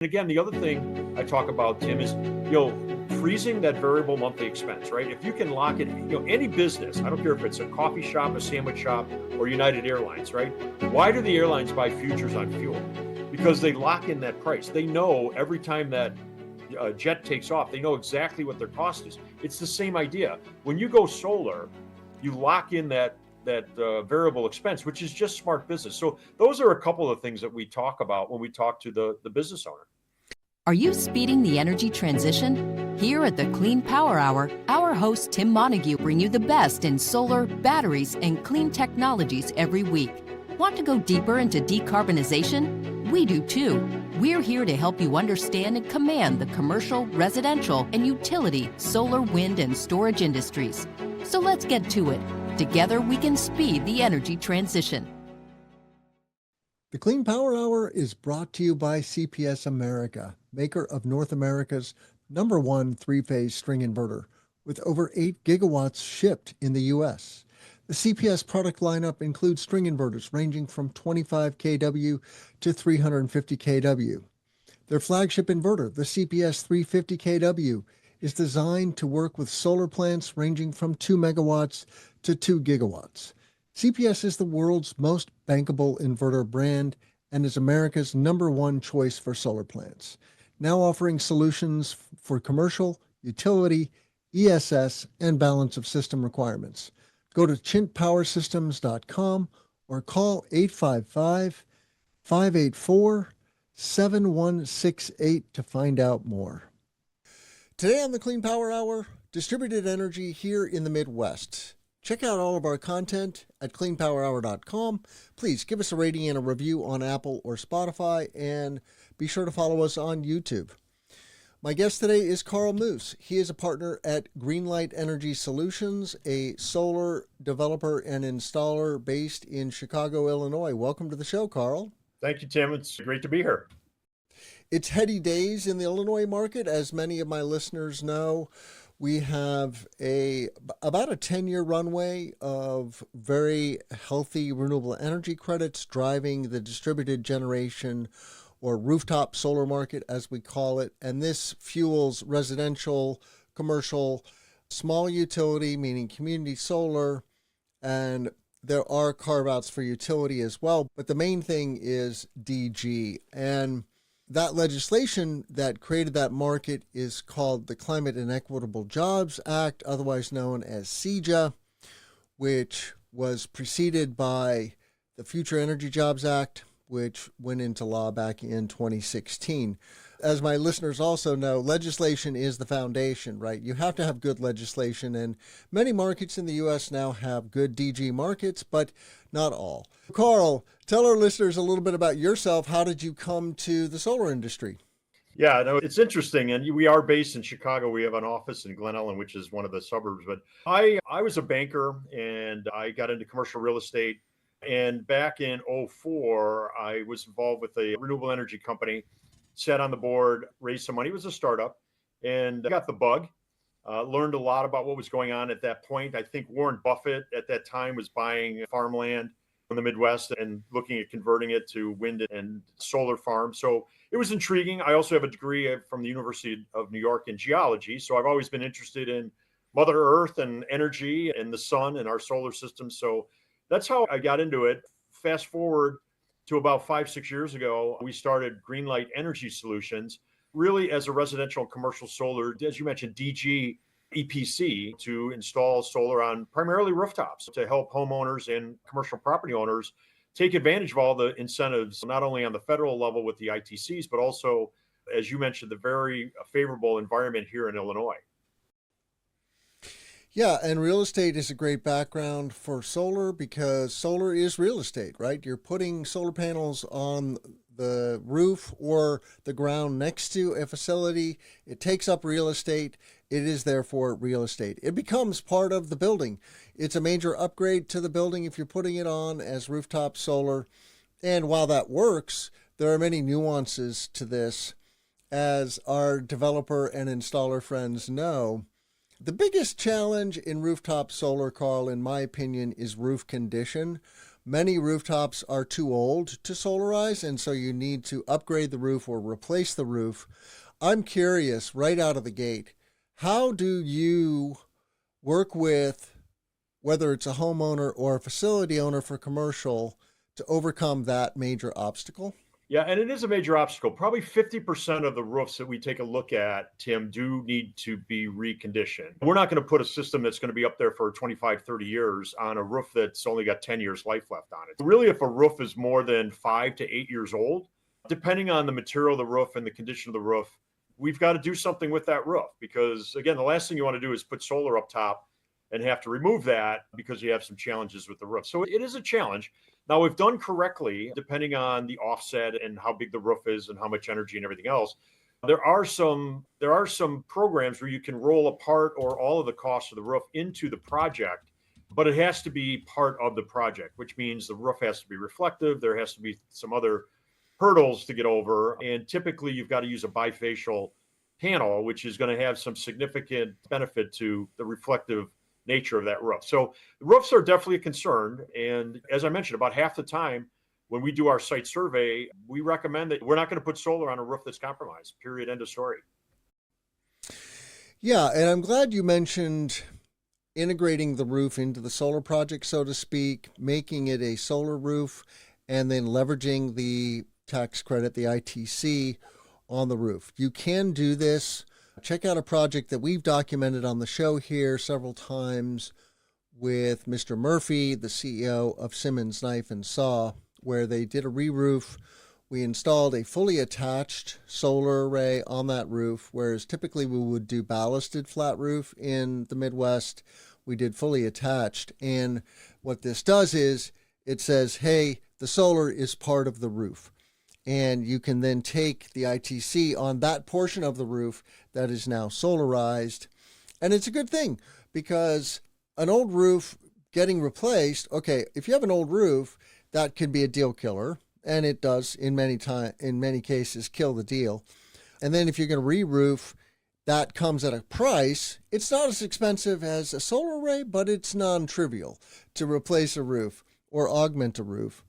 Again, the other thing I talk about, Tim, is freezing that variable monthly expense, right? If you can lock it, any business, I don't care if it's a coffee shop, a sandwich shop, or United Airlines, right? Why do the airlines buy futures on fuel? Because they lock in that price. They know every time that jet takes off, they know exactly what their cost is. It's the same idea. When you go solar, you lock in that variable expense, which is just smart business. So those are a couple of things that we talk about when we talk to the business owner. Are you speeding the energy transition? Here at the Clean Power Hour, our host Tim Montague bring you the best in solar, batteries, and clean technologies every week. Want to go deeper into decarbonization? We do too. We're here to help you understand and command the commercial, residential, and utility solar, wind, and storage industries. So let's get to it. Together we can speed the energy transition. The Clean Power Hour is brought to you by CPS America, maker of North America's #1 three-phase string inverter, with over 8 gigawatts shipped in the U.S. The CPS product lineup includes string inverters ranging from 25 kW to 350 kW. Their flagship inverter, the CPS 350 kW, is designed to work with solar plants ranging from 2 megawatts to 2 gigawatts. CPS is the world's most bankable inverter brand and is America's #1 choice for solar plants, now offering solutions for commercial, utility, ESS, and balance of system requirements. Go to chintpowersystems.com or call 855-584-7168 to find out more. Today on the Clean Power Hour, distributed energy here in the Midwest. Check out all of our content at cleanpowerhour.com. Please give us a rating and a review on Apple or Spotify, and be sure to follow us on YouTube. My guest today is Carl Moose. He is a partner at Greenlight Energy Solutions, a solar developer and installer based in Chicago, Illinois. Welcome to the show, Carl. Thank you, Tim. It's great to be here. It's heady days in the Illinois market, as many of my listeners know. We have about a 10-year runway of very healthy renewable energy credits driving the distributed generation or rooftop solar market, as we call it. And this fuels residential, commercial, small utility, meaning community solar, and there are carve-outs for utility as well. But the main thing is DG. And that legislation that created that market is called the Climate and Equitable Jobs Act, otherwise known as CEJA, which was preceded by the Future Energy Jobs Act, which went into law back in 2016. As my listeners also know, legislation is the foundation, right? You have to have good legislation, and many markets in the U.S. now have good DG markets, but not all. Carl, tell our listeners a little bit about yourself. How did you come to the solar industry? Yeah, no, it's interesting. And we are based in Chicago. We have an office in Glen Ellen, which is one of the suburbs. But I was a banker and I got into commercial real estate. And back in '04, I was involved with a renewable energy company, sat on the board, raised some money. It was a startup and got the bug. Learned a lot about what was going on at that point. I think Warren Buffett at that time was buying farmland in the Midwest and looking at converting it to wind and solar farms. So it was intriguing. I also have a degree from the University of New York in geology. So I've always been interested in Mother Earth and energy and the sun and our solar system. So that's how I got into it. Fast forward to about 5-6 years ago, we started Greenlight Energy Solutions, really as a residential and commercial solar, as you mentioned, DG EPC, to install solar on primarily rooftops to help homeowners and commercial property owners take advantage of all the incentives, not only on the federal level with the ITCs, but also, as you mentioned, the very favorable environment here in Illinois. Yeah, and real estate is a great background for solar because solar is real estate, right? You're putting solar panels on the roof or the ground next to a facility. It takes up real estate. It is therefore real estate. It becomes part of the building. It's a major upgrade to the building if you're putting it on as rooftop solar. And while that works, there are many nuances to this. As our developer and installer friends know, the biggest challenge in rooftop solar, Carl, in my opinion, is roof condition. Many rooftops are too old to solarize, and so you need to upgrade the roof or replace the roof. I'm curious, right out of the gate, how do you work with, whether it's a homeowner or a facility owner for commercial, to overcome that major obstacle? Yeah, and it is a major obstacle. Probably 50% of the roofs that we take a look at, Tim, do need to be reconditioned. We're not going to put a system that's going to be up there for 25, 30 years on a roof that's only got 10 years life left on it. Really, if a roof is more than 5 to 8 years old, depending on the material of the roof and the condition of the roof, we've got to do something with that roof. Because again, the last thing you want to do is put solar up top and have to remove that because you have some challenges with the roof. So it is a challenge. Now, we've done correctly, depending on the offset and how big the roof is and how much energy and everything else. There are some programs where you can roll a part or all of the costs of the roof into the project, but it has to be part of the project, which means the roof has to be reflective. There has to be some other hurdles to get over. And typically you've got to use a bifacial panel, which is going to have some significant benefit to the reflective nature of that roof. So the roofs are definitely a concern. And as I mentioned, about half the time when we do our site survey, we recommend that we're not going to put solar on a roof that's compromised, period, end of story. Yeah, and I'm glad you mentioned integrating the roof into the solar project, so to speak, making it a solar roof, and then leveraging the tax credit, the ITC, on the roof. You can do this. Check out a project that we've documented on the show here several times with Mr. Murphy, the CEO of Simmons Knife and Saw, where they did a re-roof. We installed a fully attached solar array on that roof, whereas typically we would do ballasted flat roof in the Midwest. We did fully attached. And what this does is it says, hey, the solar is part of the roof. And you can then take the ITC on that portion of the roof that is now solarized. And it's a good thing because an old roof getting replaced, okay, if you have an old roof, that could be a deal killer. And it does in many cases kill the deal. And then if you're going to re-roof, that comes at a price. It's not as expensive as a solar array, but it's non-trivial to replace a roof or augment a roof.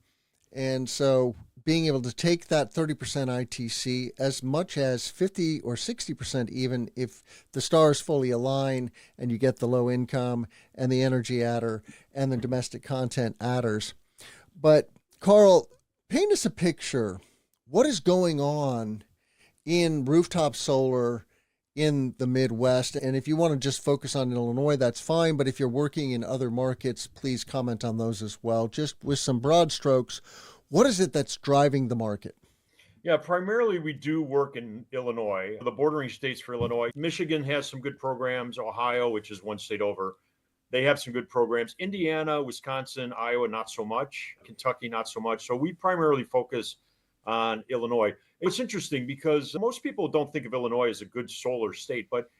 And so being able to take that 30% ITC, as much as 50 or 60% even if the stars fully align and you get the low income and the energy adder and the domestic content adders. But Carl, paint us a picture. What is going on in rooftop solar in the Midwest? And if you want to just focus on Illinois, that's fine. But if you're working in other markets, please comment on those as well. Just with some broad strokes, what is it that's driving the market? Yeah, primarily we do work in Illinois, the bordering states for Illinois. Michigan has some good programs. Ohio, which is one state over, they have some good programs. Indiana, Wisconsin, Iowa, not so much. Kentucky, not so much. So we primarily focus on Illinois. It's interesting because most people don't think of Illinois as a good solar state, but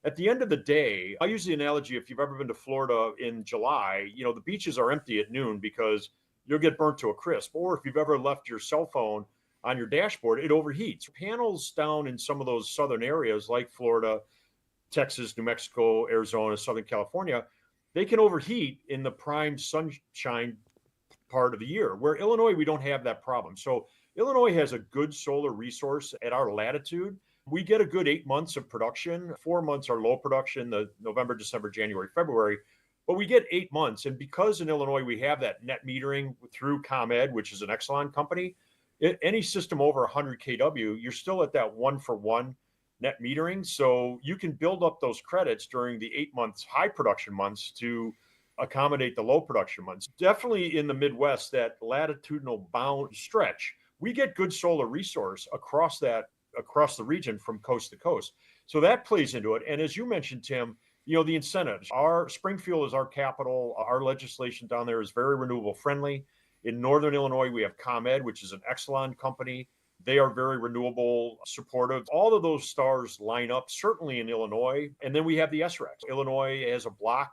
at the end of the day, I use the analogy, if you've ever been to Florida in July, the beaches are empty at noon because you'll get burnt to a crisp. Or if you've ever left your cell phone on your dashboard, it overheats. Panels down in some of those southern areas like Florida, Texas, New Mexico, Arizona, Southern California, they can overheat in the prime sunshine part of the year, where Illinois, we don't have that problem. So Illinois has a good solar resource at our latitude. We get a good 8 months of production. 4 months are low production, the November, December, January, February. But we get 8 months. And because in Illinois, we have that net metering through ComEd, which is an Exelon company, any system over 100 kW, you're still at that 1-for-1 net metering. So you can build up those credits during the 8 months, high production months to accommodate the low production months. Definitely in the Midwest, that latitudinal bound stretch, we get good solar resource across the region from coast to coast. So that plays into it. And as you mentioned, Tim, the incentives. Our Springfield is our capital. Our legislation down there is very renewable friendly. In Northern Illinois, we have ComEd, which is an Exelon company. They are very renewable supportive. All of those stars line up, certainly in Illinois. And then we have the SREC. Illinois has a block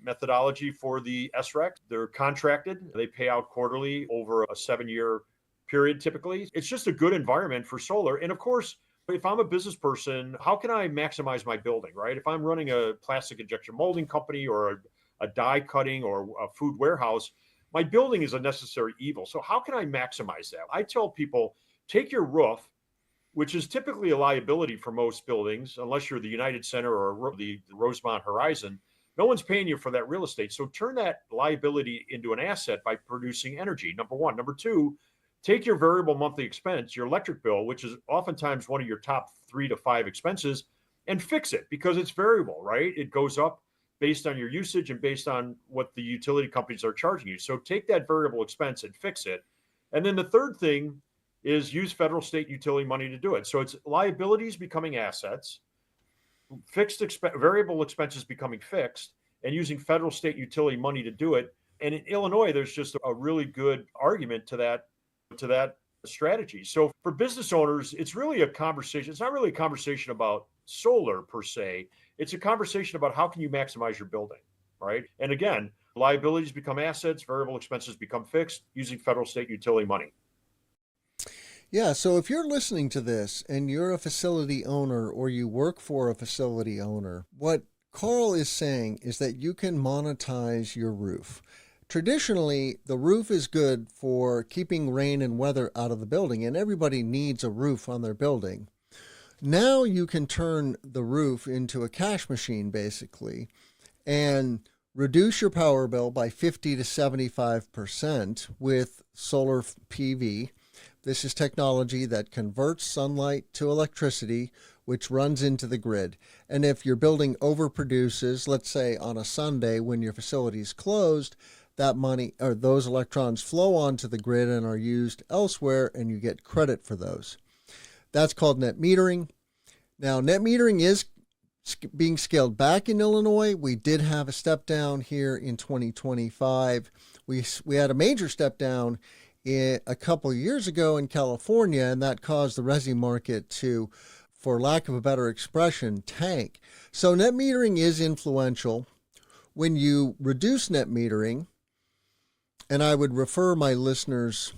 methodology for the SREC. They're contracted. They pay out quarterly over a 7-year period, typically. It's just a good environment for solar. And of course, if I'm a business person, how can I maximize my building, right? If I'm running a plastic injection molding company or a die cutting or a food warehouse, my building is a necessary evil. So how can I maximize that? I tell people, take your roof, which is typically a liability for most buildings, unless you're the United Center or the Rosemont Horizon. No one's paying you for that real estate. So turn that liability into an asset by producing energy, number one. Number two, take your variable monthly expense, your electric bill, which is oftentimes one of your top 3 to 5 expenses, and fix it because it's variable, right? It goes up based on your usage and based on what the utility companies are charging you. So take that variable expense and fix it. And then the third thing is use federal, state, utility money to do it. So it's liabilities becoming assets, variable expenses becoming fixed, and using federal, state, utility money to do it. And in Illinois, there's just a really good argument to that strategy. So for business owners, it's really a conversation. It's not really a conversation about solar per se. It's a conversation about how can you maximize your building, right? And again, liabilities become assets, variable expenses become fixed using federal, state, utility money. Yeah, so if you're listening to this and you're a facility owner or you work for a facility owner, what Carl is saying is that you can monetize your roof. Traditionally, the roof is good for keeping rain and weather out of the building, and everybody needs a roof on their building. Now you can turn the roof into a cash machine, basically, and reduce your power bill by 50 to 75% with solar PV. This is technology that converts sunlight to electricity, which runs into the grid. And if your building overproduces, let's say on a Sunday when your facility is closed, that money or those electrons flow onto the grid and are used elsewhere, and you get credit for those. That's called net metering. Now, net metering is being scaled back in Illinois. We did have a step down here in 2025. We had a major step down a couple of years ago in California, and that caused the resi market to, for lack of a better expression, tank. So net metering is influential. When you reduce net metering, and I would refer my listeners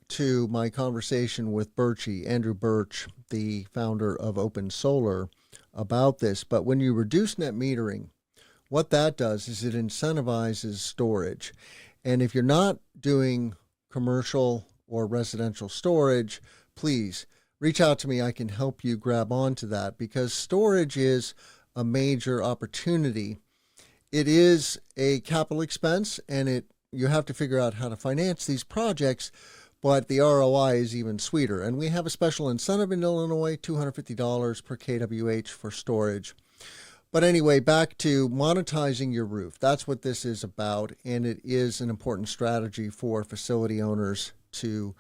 to my conversation with Andrew Birch, the founder of Open Solar, about this. But when you reduce net metering, what that does is it incentivizes storage. And if you're not doing commercial or residential storage, please reach out to me. I can help you grab onto that because storage is a major opportunity. It is a capital expense, and you have to figure out how to finance these projects, but the ROI is even sweeter. And we have a special incentive in Illinois, $250 per kWh for storage. But anyway, back to monetizing your roof. That's what this is about, and it is an important strategy for facility owners to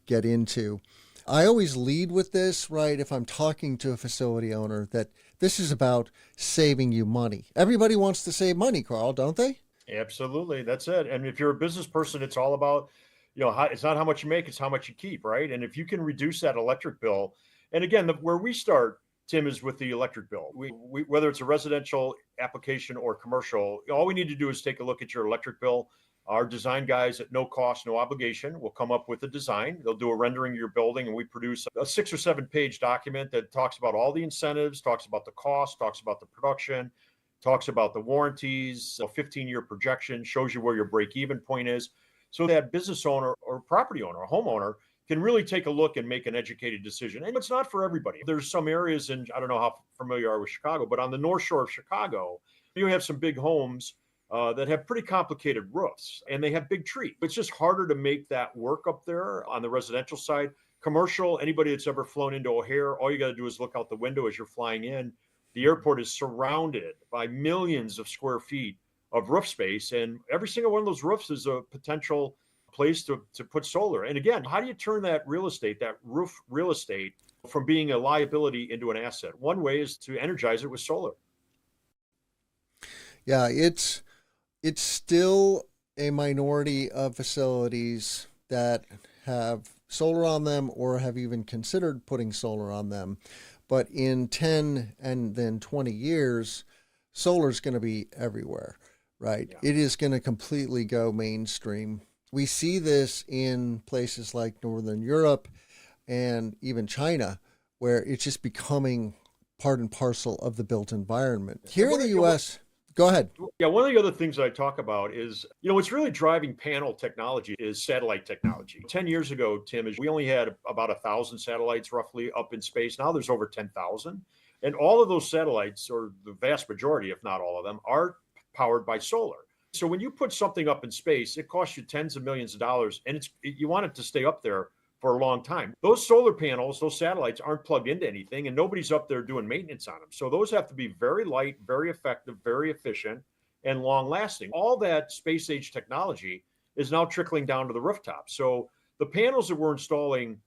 get into. I always lead with this, right, if I'm talking to a facility owner, that this is about saving you money. Everybody wants to save money, Carl, don't they? Absolutely. That's it. And if you're a business person, it's all about, it's not how much you make, it's how much you keep, right? And if you can reduce that electric bill, and again, where we start, Tim, is with the electric bill. We whether it's a residential application or commercial, all we need to do is take a look at your electric bill. Our design guys at no cost, no obligation will come up with a design. They'll do a rendering of your building, and we produce a 6 or 7 page document that talks about all the incentives, talks about the cost, talks about the production, talks about the warranties, a 15-year projection, shows you where your break-even point is. So that business owner or property owner, or homeowner, can really take a look and make an educated decision. And it's not for everybody. There's some areas I don't know how familiar you are with Chicago, but on the North Shore of Chicago, you have some big homes that have pretty complicated roofs, and they have big trees. It's just harder to make that work up there on the residential side. Commercial, anybody that's ever flown into O'Hare, all you got to do is look out the window as you're flying in. The airport is surrounded by millions of square feet of roof space, and every single one of those roofs is a potential place to put solar. And again, how do you turn that roof real estate, from being a liability into an asset? One way is to energize it with solar. Yeah, it's still a minority of facilities that have solar on them or have even considered putting solar on them. But in 10 and then 20 years, solar is going to be everywhere, right? Yeah. It is going to completely go mainstream. We see this in places like Northern Europe and even China, where it's just becoming part and parcel of the built environment. Here in the U.S., Go ahead. Yeah, one of the other things that I talk about is, what's really driving panel technology is satellite technology. 10 years ago, Tim, is we only had about 1,000 satellites roughly up in space. Now there's over 10,000. And all of those satellites, or the vast majority, if not all of them, are powered by solar. So when you put something up in space, it costs you tens of millions of dollars, and you want it to stay up there for a long time. Those solar panels, those satellites aren't plugged into anything, and nobody's up there doing maintenance on them. So those have to be very light, very effective, very efficient, and long lasting. All that space age technology is now trickling down to the rooftop. So the panels that we're installing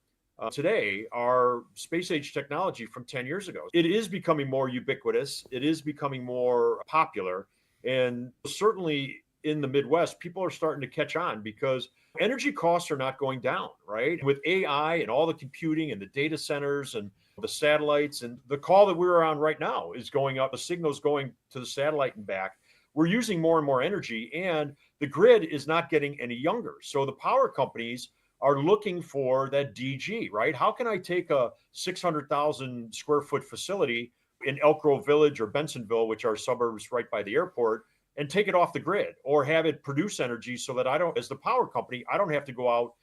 today are space age technology from 10 years ago. It is becoming more ubiquitous. It is becoming more popular. And certainly in the Midwest, people are starting to catch on because energy costs are not going down, right? With AI and all the computing and the data centers and the satellites, and the call that we're on right now is going up, the signal's going to the satellite and back. We're using more and more energy, and the grid is not getting any younger. So the power companies are looking for that DG, right? How can I take a 600,000 square foot facility in Elk Grove Village or Bensonville, which are suburbs right by the airport, and take it off the grid, or have it produce energy so that I don't, as the power company, I don't have to go out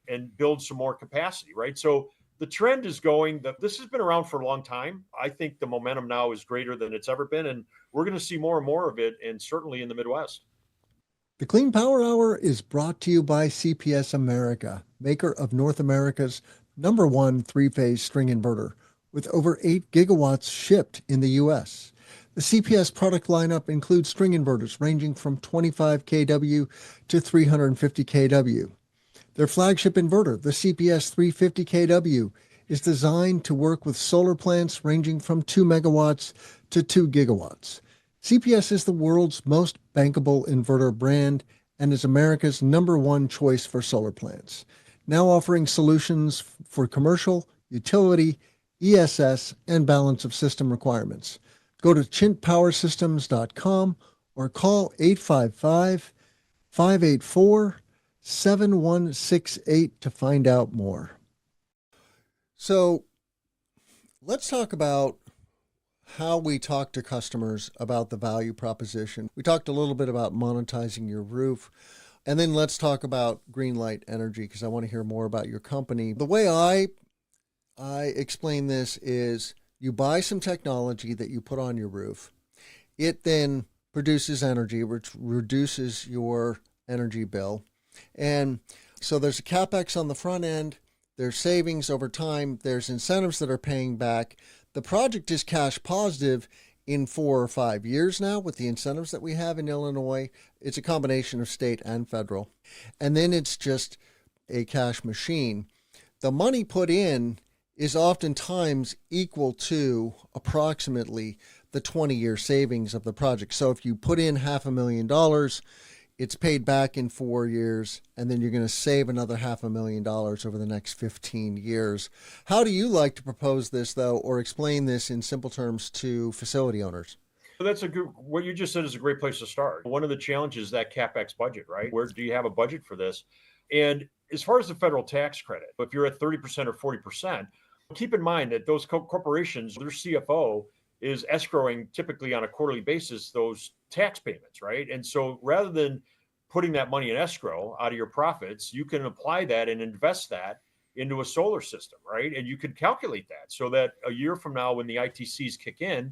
and build some more capacity, right? So the trend is going that this has been around for a long time. I think the momentum now is greater than it's ever been, and we're going to see more and more of it, and certainly in the Midwest. The Clean Power Hour is brought to you by CPS America, maker of North America's #1 three-phase string inverter, with over 8 gigawatts shipped in the U.S. The CPS product lineup includes string inverters ranging from 25 kW to 350 kW. Their flagship inverter, the CPS 350 kW, is designed to work with solar plants ranging from 2 megawatts to 2 gigawatts. CPS is the world's most bankable inverter brand and is America's #1 choice for solar plants, now offering solutions for commercial, utility, ESS, and balance of system requirements. Go to chintpowersystems.com or call 855-584-7168 to find out more. So let's talk about how we talk to customers about the value proposition. We talked a little bit about monetizing your roof, and then let's talk about Greenlight Energy, because I want to hear more about your company. The way I explain this is you buy some technology that you put on your roof. It then produces energy, which reduces your energy bill. And so there's a CapEx on the front end, there's savings over time, there's incentives that are paying back. The project is cash positive in 4 or 5 years now with the incentives that we have in Illinois. It's a combination of state and federal. And then it's just a cash machine. The money put in is oftentimes equal to approximately the 20-year savings of the project. So if you put in $500,000, it's paid back in 4 years, and then you're going to save another $500,000 over the next 15 years. How do you like to propose this, though, or explain this in simple terms to facility owners? What you just said is a great place to start. One of the challenges is that CapEx budget, right? Where do you have a budget for this? And as far as the federal tax credit, if you're at 30% or 40%, keep in mind that those corporations, their CFO is escrowing typically on a quarterly basis those tax payments, right? And so rather than putting that money in escrow out of your profits, you can apply that and invest that into a solar system, right? And you can calculate that so that a year from now, when the ITCs kick in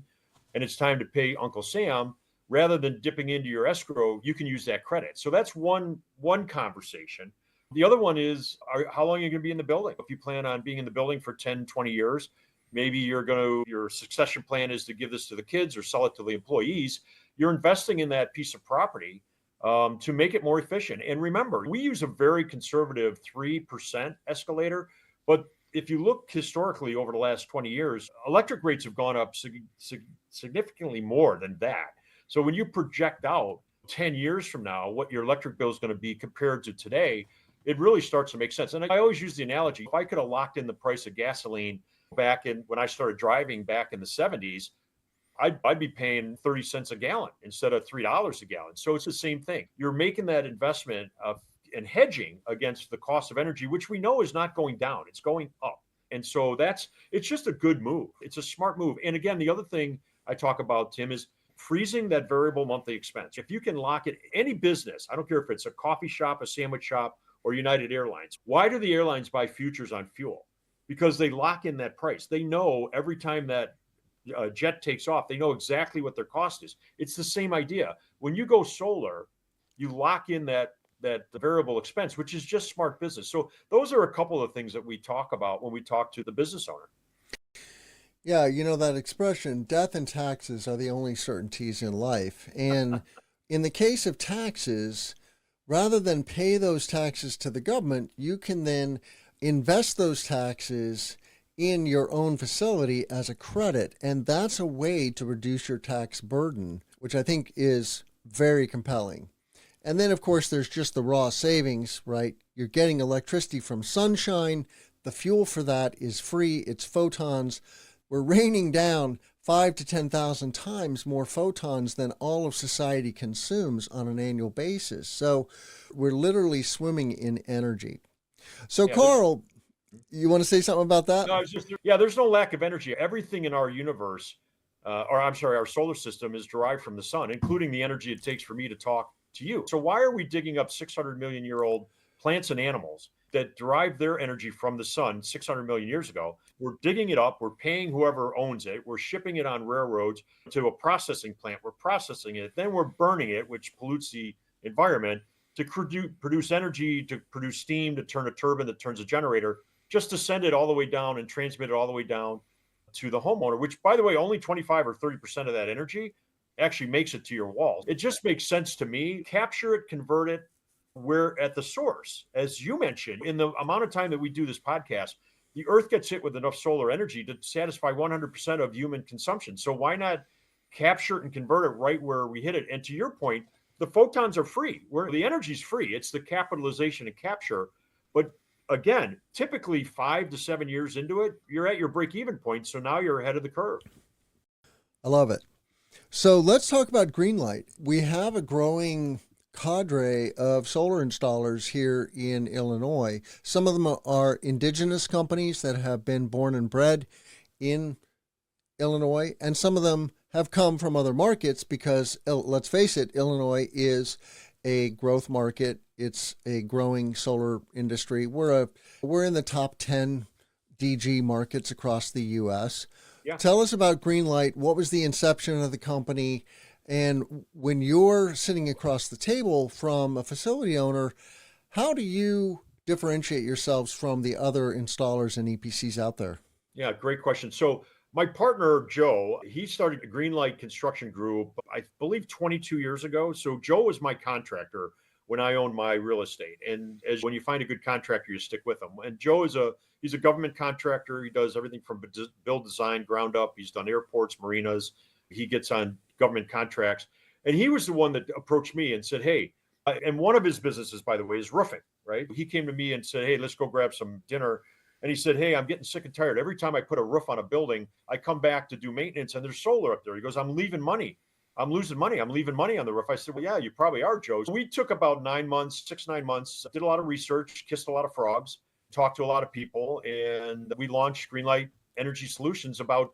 and it's time to pay Uncle Sam, rather than dipping into your escrow, you can use that credit. So that's one conversation. The other one is, how long are you going to be in the building? If you plan on being in the building for 10, 20 years, maybe your succession plan is to give this to the kids or sell it to the employees. You're investing in that piece of property to make it more efficient. And remember, we use a very conservative 3% escalator, but if you look historically over the last 20 years, electric rates have gone up significantly more than that. So when you project out 10 years from now, what your electric bill is going to be compared to today, it really starts to make sense. And I always use the analogy, if I could have locked in the price of gasoline back in when I started driving back in the 70s, I'd be paying 30 cents a gallon instead of $3 a gallon. So it's the same thing. You're making that investment and hedging against the cost of energy, which we know is not going down, it's going up. And so it's just a good move. It's a smart move. And again, the other thing I talk about, Tim, is freezing that variable monthly expense. If you can lock it, any business, I don't care if it's a coffee shop, a sandwich shop, or United Airlines. Why do the airlines buy futures on fuel? Because they lock in that price. They know every time that jet takes off, they know exactly what their cost is. It's the same idea. When you go solar, you lock in that variable expense, which is just smart business. So those are a couple of things that we talk about when we talk to the business owner. Yeah, you know that expression, death and taxes are the only certainties in life. And in the case of taxes, rather than pay those taxes to the government, you can then invest those taxes in your own facility as a credit. And that's a way to reduce your tax burden, which I think is very compelling. And then, of course, there's just the raw savings, right? You're getting electricity from sunshine. The fuel for that is free. It's photons. We're raining down 5 to 10,000 times more photons than all of society consumes on an annual basis. So we're literally swimming in energy. So, yeah, Carl, you want to say something about that? No, there's no lack of energy. Everything in our universe, our solar system is derived from the sun, including the energy it takes for me to talk to you. So why are we digging up 600 million year old plants and animals that derive their energy from the sun 600 million years ago? We're digging it up. We're paying whoever owns it. We're shipping it on railroads to a processing plant. We're processing it. Then we're burning it, which pollutes the environment, to produce energy, to produce steam, to turn a turbine that turns a generator, just to send it all the way down and transmit it all the way down to the homeowner, which, by the way, only 25 or 30% of that energy actually makes it to your walls. It just makes sense to me. Capture it, convert it. We're at the source. As you mentioned, in the amount of time that we do this podcast, the earth gets hit with enough solar energy to satisfy 100% of human consumption. So why not capture it and convert it right where we hit it? And to your point, the photons are free. The energy's free. It's the capitalization and capture. But again, typically 5 to 7 years into it, you're at your break-even point. So now you're ahead of the curve. I love it. So let's talk about Greenlight. We have a growing cadre of solar installers here in Illinois. Some of them are indigenous companies that have been born and bred in Illinois, and some of them have come from other markets because, let's face it, Illinois is a growth market. It's a growing solar industry. We're in the top 10 DG markets across the U.S. Yeah. Tell us about Greenlight. What was the inception of the company? And when you're sitting across the table from a facility owner, how do you differentiate yourselves from the other installers and EPCs out there? Yeah, great question. So my partner, Joe, he started the Greenlight Construction Group, I believe 22 years ago. So Joe was my contractor when I owned my real estate. And when you find a good contractor, you stick with them. And Joe he's a government contractor. He does everything from build, design, ground up. He's done airports, marinas. He gets on government contracts. And he was the one that approached me and said, hey, and one of his businesses, by the way, is roofing, right? He came to me and said, hey, let's go grab some dinner. And he said, hey, I'm getting sick and tired. Every time I put a roof on a building, I come back to do maintenance and there's solar up there. He goes, I'm leaving money. I'm losing money. I'm leaving money on the roof. I said, well, yeah, you probably are, Joe. So we took about 9 months, 9 months, did a lot of research, kissed a lot of frogs, talked to a lot of people, and we launched Greenlight Energy Solutions about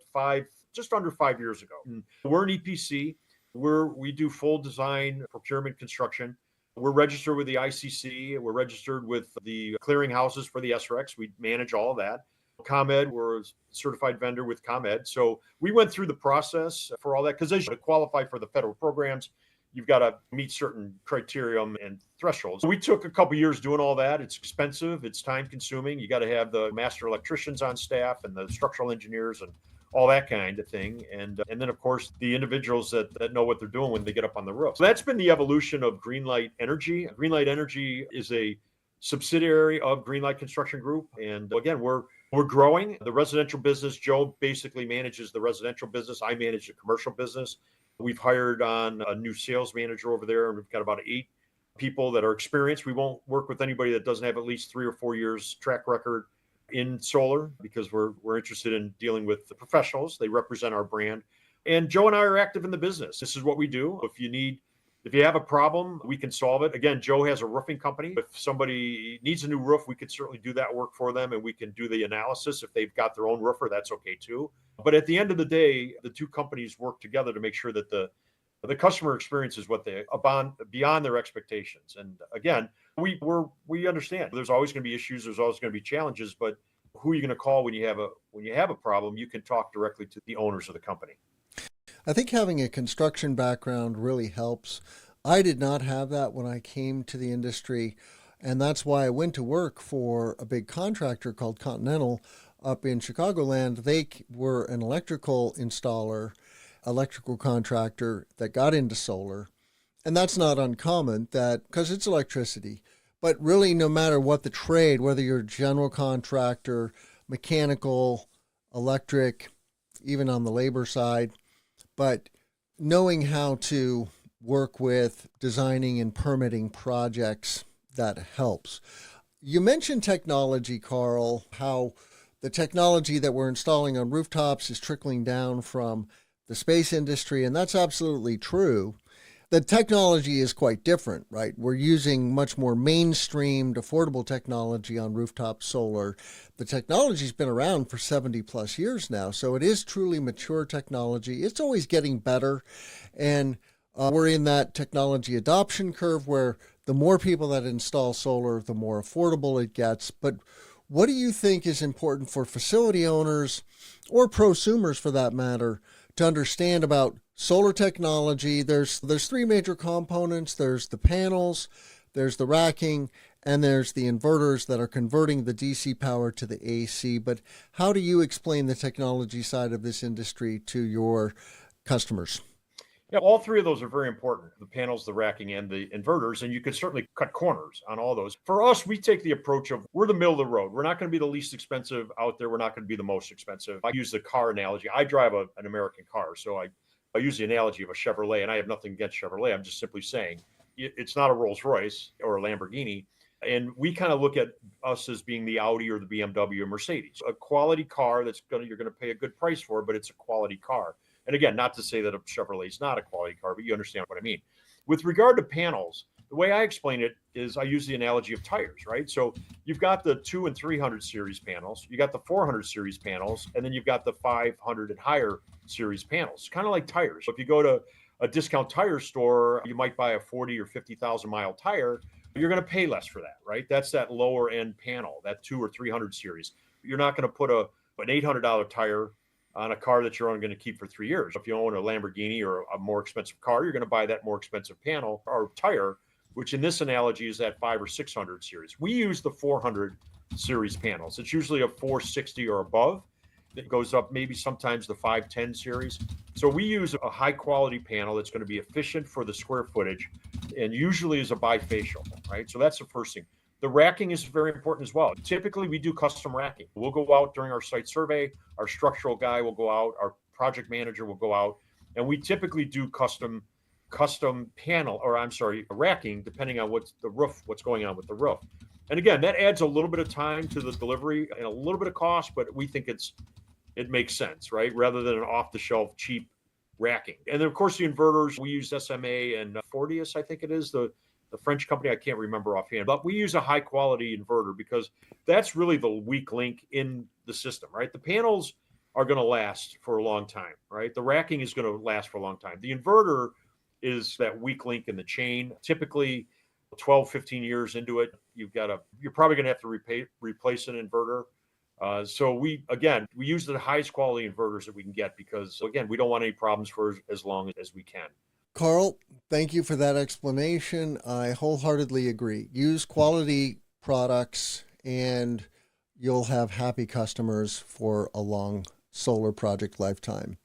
just under 5 years ago. And we're an EPC. We do full design, procurement, construction. We're registered with the ICC. We're registered with the clearinghouses for the SREX. We manage all of that. ComEd, we're a certified vendor with ComEd. So we went through the process for all that, because as you qualify for the federal programs, you've got to meet certain criteria and thresholds. So we took a couple of years doing all that. It's expensive. It's time consuming. You got to have the master electricians on staff and the structural engineers and all that kind of thing. And then, of course, the individuals that know what they're doing when they get up on the roof. So that's been the evolution of Greenlight Energy. Greenlight Energy is a subsidiary of Greenlight Construction Group. And again, we're growing the residential business. Joe basically manages the residential business. I manage the commercial business. We've hired on a new sales manager over there, and we've got about 8 people that are experienced. We won't work with anybody that doesn't have at least 3 or 4 years track record in solar, because we're interested in dealing with the professionals. They represent our brand. And Joe and I are active in the business. This is what we do. If you have a problem, we can solve it. Again, Joe has a roofing company. If somebody needs a new roof, we could certainly do that work for them, and we can do the analysis. If they've got their own roofer, that's okay too. But at the end of the day, the two companies work together to make sure that the The customer experience is what they beyond their expectations. And again, we understand there's always going to be issues, there's always going to be challenges, but who are you going to call when you have a problem? You can talk directly to the owners of the company. I think having a construction background really helps. I did not have that when I came to the industry, and that's why I went to work for a big contractor called Continental up in Chicagoland. They were an electrical installer, electrical contractor that got into solar. And that's not uncommon because it's electricity. But really, no matter what the trade, whether you're a general contractor, mechanical, electric, even on the labor side, but knowing how to work with designing and permitting projects, that helps. You mentioned technology, Carl, how the technology that we're installing on rooftops is trickling down from the space industry, and that's absolutely true. The technology is quite different, right? We're using much more mainstreamed, affordable technology on rooftop solar. The technology's been around for 70 plus years now, so it is truly mature technology. It's always getting better, and we're in that technology adoption curve where the more people that install solar, the more affordable it gets. But what do you think is important for facility owners or prosumers, for that matter, to understand about solar technology? There's three major components. There's the panels, there's the racking, and there's the inverters that are converting the DC power to the AC. But how do you explain the technology side of this industry to your customers? Yeah, all three of those are very important, the panels, the racking, and the inverters, and you can certainly cut corners on all those. For us, we take the approach of we're the middle of the road. We're not going to be the least expensive out there. We're not going to be the most expensive. I use the car analogy. I drive an American car, so I use the analogy of a Chevrolet, and I have nothing against Chevrolet. I'm just simply saying it's not a Rolls Royce or a Lamborghini. And we kind of look at us as being the Audi or the BMW or Mercedes, a quality car you're going to pay a good price for, but it's a quality car. And again, not to say that a Chevrolet is not a quality car, but you understand what I mean. With regard to panels, the way I explain it is I use the analogy of tires, right? So you've got the 200 and 300 series panels, you got the 400 series panels, and then you've got the 500 and higher series panels, kind of like tires. So if you go to a discount tire store, you might buy a 40 or 50,000 mile tire. You're going to pay less for that, right? That's that lower end panel, that 200 or 300 series. You're not going to put an $800 tire on a car that you're only going to keep for 3 years. If you own a Lamborghini or a more expensive car, you're going to buy that more expensive panel or tire, which in this analogy is that 500 or 600 series. We use the 400 series panels. It's usually a 460 or above. That goes up maybe sometimes the 510 series. So we use a high quality panel that's going to be efficient for the square footage and usually is a bifacial, right? So that's the first thing. The racking is very important as well. Typically, we do custom racking. We'll go out during our site survey. Our structural guy will go out. Our project manager will go out. And we typically do custom racking, depending on what's going on with the roof. And again, that adds a little bit of time to the delivery and a little bit of cost, but we think it makes sense, right? Rather than an off-the-shelf cheap racking. And then, of course, the inverters, we use SMA and Fortius, I think it is, the French company, I can't remember offhand, but we use a high quality inverter because that's really the weak link in the system, right? The panels are going to last for a long time, right? The racking is going to last for a long time. The inverter is that weak link in the chain. Typically 12, 15 years into it, you're probably going to have to replace an inverter. So we use the highest quality inverters that we can get because, again, we don't want any problems for as long as we can. Carl, thank you for that explanation. I wholeheartedly agree. Use quality products and you'll have happy customers for a long solar project lifetime.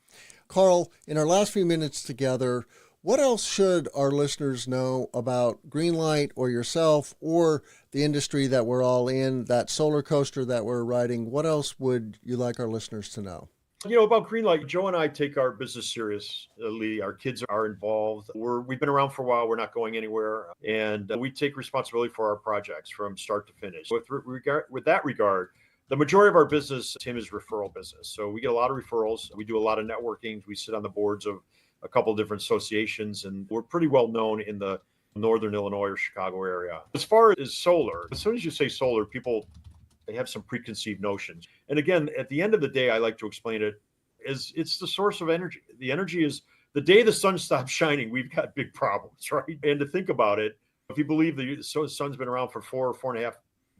Carl, in our last few minutes together, what else should our listeners know about Greenlight or yourself or the industry that we're all in, that solar coaster that we're riding? What else would you like our listeners to know? About Greenlight, Joe and I take our business seriously. Our kids are involved. We've been around for a while. We're not going anywhere. And we take responsibility for our projects from start to finish. With that regard, the majority of our business, Tim, is referral business. So we get a lot of referrals. We do a lot of networking. We sit on the boards of a couple of different associations, and we're pretty well known in the Northern Illinois or Chicago area. As far as solar, as soon as you say solar, they have some preconceived notions. And again, at the end of the day, I like to explain it as it's the source of energy. The energy is The day the sun stops shining, we've got big problems, right? And to think about it, if you believe the sun's been around for 4.5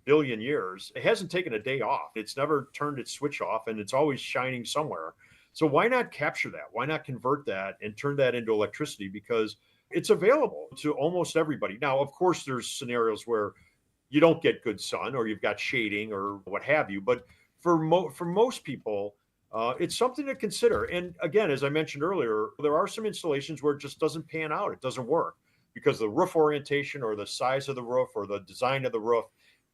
billion years, it hasn't taken a day off. It's never turned its switch off, and it's always shining somewhere. So why not capture that? Why not convert that and turn that into electricity? Because it's available to almost everybody. Now, of course, there's scenarios where you don't get good sun or you've got shading or what have you. But for most people, it's something to consider. And again, as I mentioned earlier, there are some installations where it just doesn't pan out. It doesn't work because the roof orientation or the size of the roof or the design of the roof,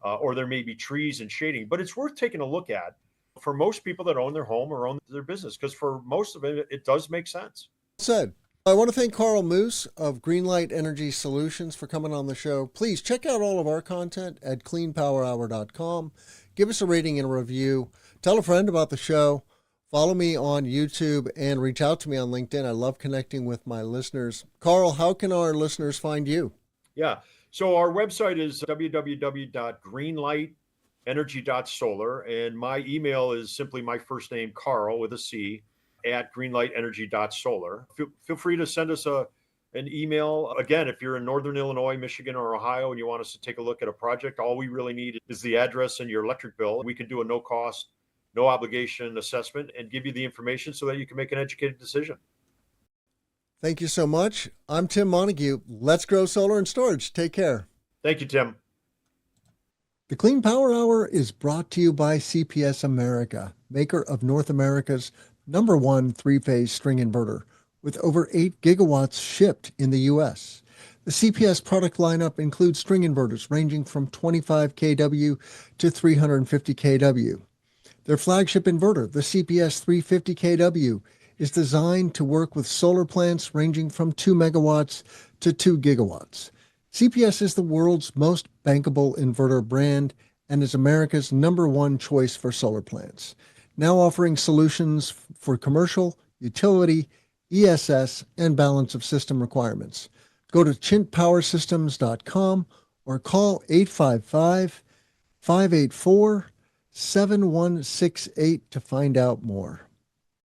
or there may be trees and shading. But it's worth taking a look at for most people that own their home or own their business, because for most of it, it does make sense. Said. I want to thank Carl Moose of Greenlight Energy Solutions for coming on the show. Please check out all of our content at cleanpowerhour.com. Give us a rating and a review. Tell a friend about the show. Follow me on YouTube and reach out to me on LinkedIn. I love connecting with my listeners. Carl, how can our listeners find you? Yeah. So our website is www.greenlightenergy.solar. And my email is simply my first name, Carl, with a C, at greenlightenergy.solar. Feel free to send us an email. Again, if you're in Northern Illinois, Michigan, or Ohio, and you want us to take a look at a project, all we really need is the address and your electric bill. We can do a no cost, no obligation assessment and give you the information so that you can make an educated decision. Thank you so much. I'm Tim Montague. Let's grow solar and storage. Take care. Thank you, Tim. The Clean Power Hour is brought to you by CPS America, maker of North America's #1 three-phase string inverter, with over 8 gigawatts shipped in the U.S. The CPS product lineup includes string inverters ranging from 25 kW to 350 kW. Their flagship inverter, the CPS 350 kW, is designed to work with solar plants ranging from 2 megawatts to 2 gigawatts. CPS is the world's most bankable inverter brand and is America's #1 choice for solar plants, now offering solutions for commercial, utility, ESS, and balance of system requirements. Go to chintpowersystems.com or call 855-584-7168 to find out more.